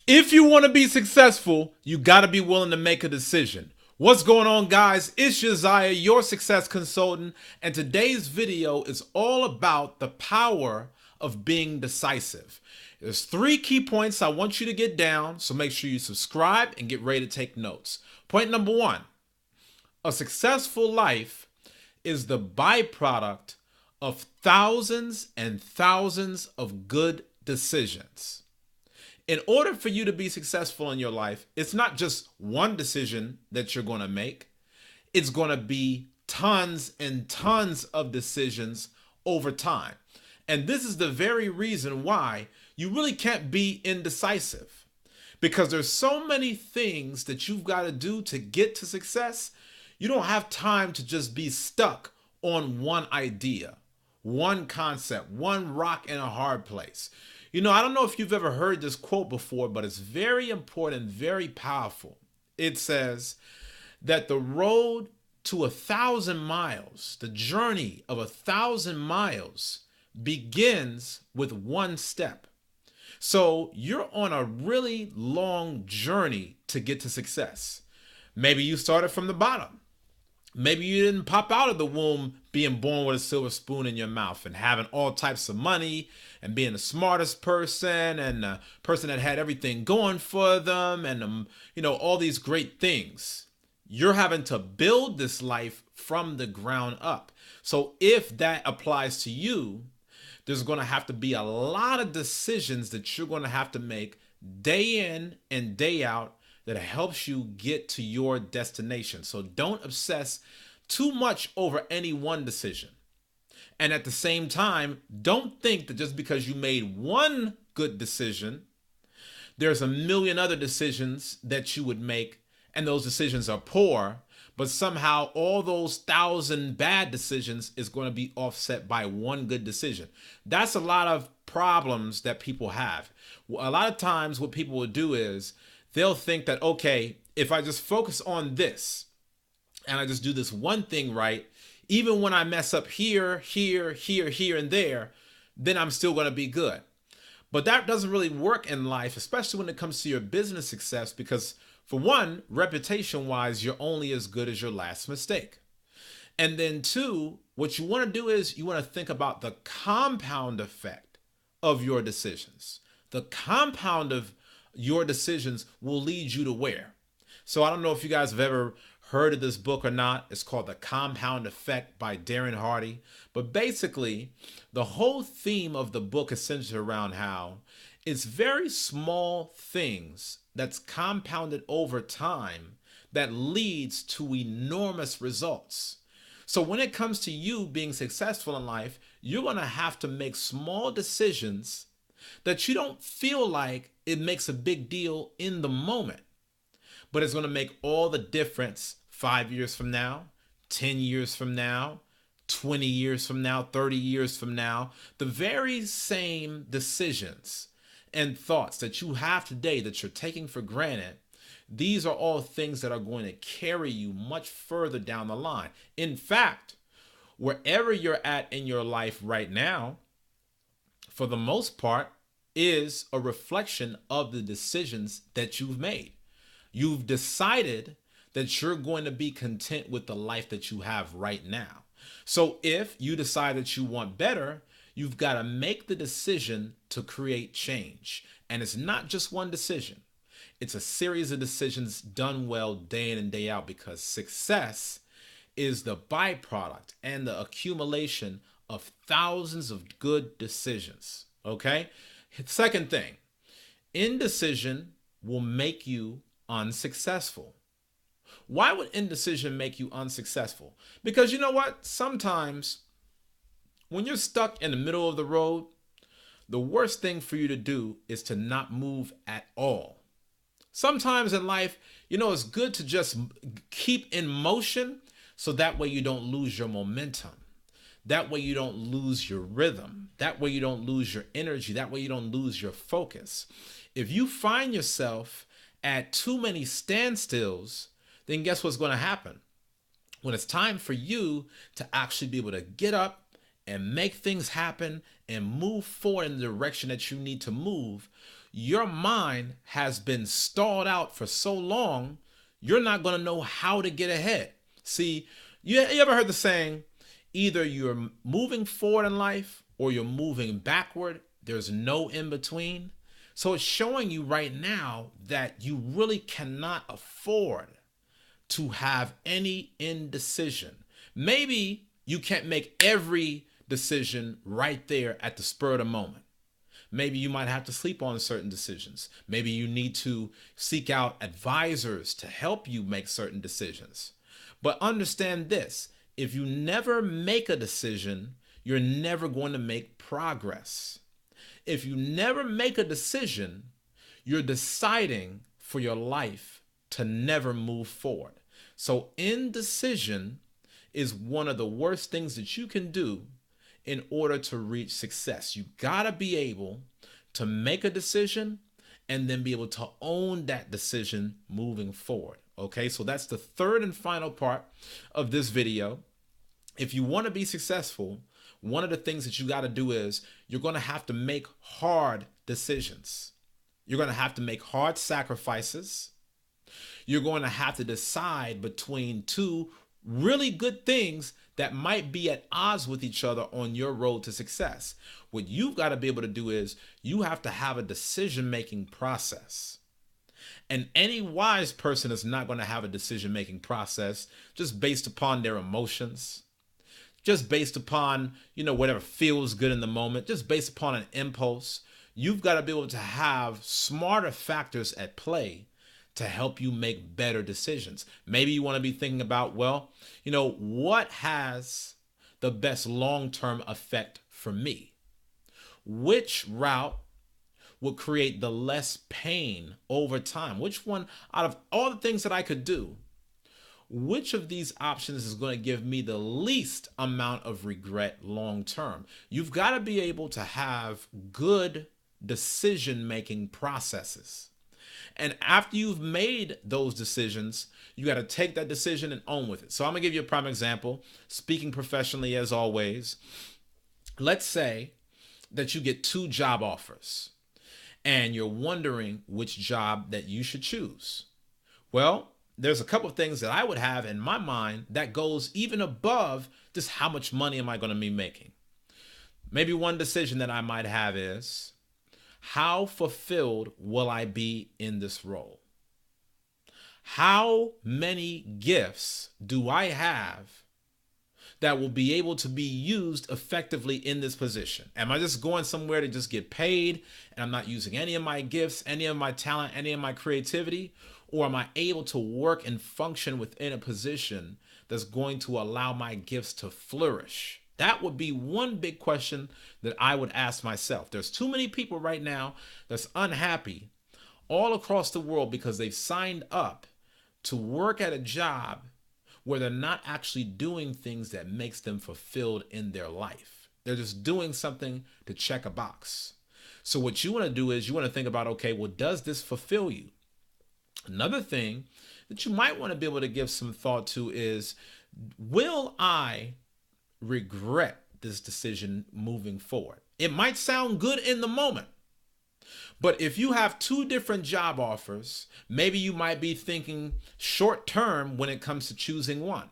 If you want to be successful, you got to be willing to make a decision. What's going on, guys? It's Josiah, your success consultant, and today's video is all about the power of being decisive. There's 3 key points I want you to get down, so make sure you subscribe and get ready to take notes. Point number 1, a successful life is the byproduct of thousands and thousands of good decisions. In order for you to be successful in your life, it's not just one decision that you're going to make. It's going to be tons and tons of decisions over time. And this is the very reason why you really can't be indecisive, because there's so many things that you've got to do to get to success. You don't have time to just be stuck on one idea, one concept, one rock in a hard place. You know, I don't know if you've ever heard this quote before, but it's very important, very powerful. It says that the road to 1,000 miles, the journey of 1,000 miles begins with one step. So you're on a really long journey to get to success. Maybe you started from the bottom. Maybe you didn't pop out of the womb being born with a silver spoon in your mouth and having all types of money and being the smartest person and the person that had everything going for them and, all these great things. You're having to build this life from the ground up. So if that applies to you, there's going to have to be a lot of decisions that you're going to have to make day in and day out that helps you get to your destination. So don't obsess too much over any one decision. And at the same time, don't think that just because you made one good decision, there's a million other decisions that you would make, and those decisions are poor, but somehow all those 1,000 bad decisions is going to be offset by one good decision. That's a lot of problems that people have. A lot of times what people will do is they'll think that, okay, if I just focus on this and I just do this one thing right, even when I mess up here, and there, then I'm still going to be good. But that doesn't really work in life, especially when it comes to your business success, because for one, reputation-wise, you're only as good as your last mistake. And then 2, what you want to do is you want to think about the compound effect of your decisions. The compound of your decisions will lead you to where? So I don't know if you guys have ever heard of this book or not. It's called The Compound Effect by Darren Hardy. But basically, the whole theme of the book is centered around how it's very small things that's compounded over time that leads to enormous results. So when it comes to you being successful in life, you're going to have to make small decisions that you don't feel like it makes a big deal in the moment, but it's going to make all the difference 5 years from now, 10 years from now, 20 years from now, 30 years from now. The very same decisions and thoughts that you have today that you're taking for granted, these are all things that are going to carry you much further down the line. In fact, wherever you're at in your life right now, for the most part, is a reflection of the decisions that you've made. You've decided that you're going to be content with the life that you have right now. So if you decide that you want better, you've got to make the decision to create change. And it's not just one decision. It's a series of decisions done well day in and day out, because success is the byproduct and the accumulation of thousands of good decisions. Okay? Second thing, indecision will make you unsuccessful. Why would indecision make you unsuccessful? Because you know what? Sometimes when you're stuck in the middle of the road, the worst thing for you to do is to not move at all. Sometimes in life, it's good to just keep in motion so that way you don't lose your momentum. That way you don't lose your rhythm. That way you don't lose your energy. That way you don't lose your focus. If you find yourself at too many standstills, then guess what's going to happen? When it's time for you to actually be able to get up and make things happen and move forward in the direction that you need to move, your mind has been stalled out for so long, you're not going to know how to get ahead. See, you ever heard the saying, either you're moving forward in life or you're moving backward? There's no in between. So it's showing you right now that you really cannot afford to have any indecision. Maybe you can't make every decision right there at the spur of the moment. Maybe you might have to sleep on certain decisions. Maybe you need to seek out advisors to help you make certain decisions. But understand this, if you never make a decision, you're never going to make progress. If you never make a decision, you're deciding for your life to never move forward. So indecision is one of the worst things that you can do in order to reach success. You gotta be able to make a decision and then be able to own that decision moving forward. Okay, so that's the third and final part of this video. If you want to be successful, one of the things that you got to do is you're going to have to make hard decisions. You're going to have to make hard sacrifices. You're going to have to decide between two really good things that might be at odds with each other on your road to success. What you've got to be able to do is you have to have a decision-making process. And any wise person is not going to have a decision-making process just based upon their emotions, just based upon, whatever feels good in the moment, just based upon an impulse. You've got to be able to have smarter factors at play to help you make better decisions. Maybe you want to be thinking about, what has the best long-term effect for me? Which route will create the less pain over time? Which one out of all the things that I could do, which of these options is going to give me the least amount of regret long term? You've got to be able to have good decision-making processes. And after you've made those decisions, you got to take that decision and own with it. So I'm going to give you a prime example, speaking professionally as always. Let's say that you get 2 job offers and you're wondering which job that you should choose. Well, there's a couple of things that I would have in my mind that goes even above just how much money am I going to be making. Maybe one decision that I might have is, how fulfilled will I be in this role? How many gifts do I have that will be able to be used effectively in this position? Am I just going somewhere to just get paid and I'm not using any of my gifts, any of my talent, any of my creativity? Or am I able to work and function within a position that's going to allow my gifts to flourish? That would be one big question that I would ask myself. There's too many people right now that's unhappy all across the world because they've signed up to work at a job where they're not actually doing things that makes them fulfilled in their life. They're just doing something to check a box. So what you want to do is you want to think about, okay, well, does this fulfill you? Another thing that you might want to be able to give some thought to is, will I regret this decision moving forward? It might sound good in the moment, but if you have 2 different job offers, maybe you might be thinking short term when it comes to choosing one.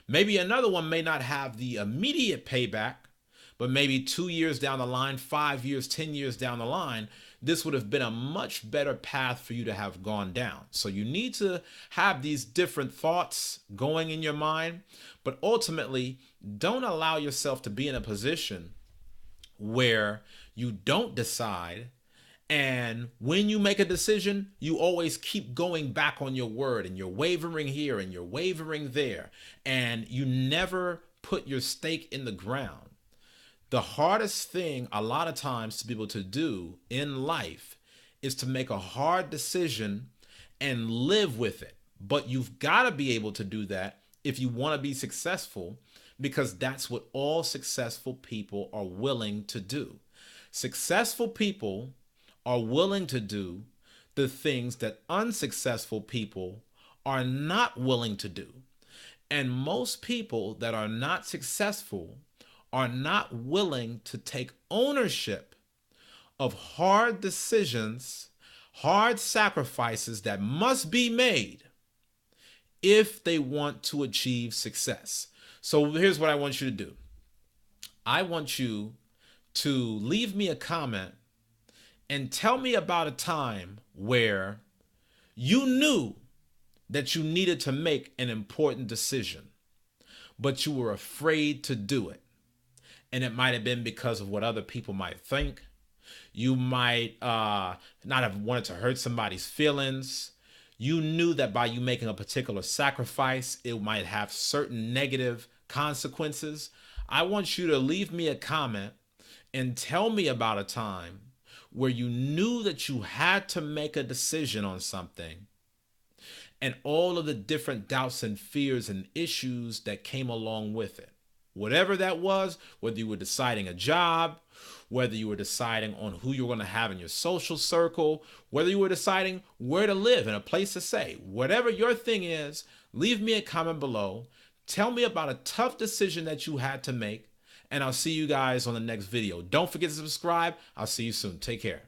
Maybe another one may not have the immediate payback, but maybe 2 years down the line, 5 years, 10 years down the line, this would have been a much better path for you to have gone down. So you need to have these different thoughts going in your mind, but ultimately don't allow yourself to be in a position where you don't decide. And when you make a decision, you always keep going back on your word and you're wavering here and you're wavering there, and you never put your stake in the ground. The hardest thing a lot of times to be able to do in life is to make a hard decision and live with it. But you've got to be able to do that if you want to be successful, because that's what all successful people are willing to do. Successful people are willing to do the things that unsuccessful people are not willing to do. And most people that are not successful are not willing to take ownership of hard decisions, hard sacrifices that must be made if they want to achieve success. So here's what I want you to do. I want you to leave me a comment and tell me about a time where you knew that you needed to make an important decision, but you were afraid to do it. And it might have been because of what other people might think. You might not have wanted to hurt somebody's feelings. You knew that by you making a particular sacrifice, it might have certain negative consequences. I want you to leave me a comment and tell me about a time where you knew that you had to make a decision on something and all of the different doubts and fears and issues that came along with it. Whatever that was, whether you were deciding a job, whether you were deciding on who you were going to have in your social circle, whether you were deciding where to live and a place to stay, whatever your thing is, leave me a comment below. Tell me about a tough decision that you had to make, and I'll see you guys on the next video. Don't forget to subscribe. I'll see you soon. Take care.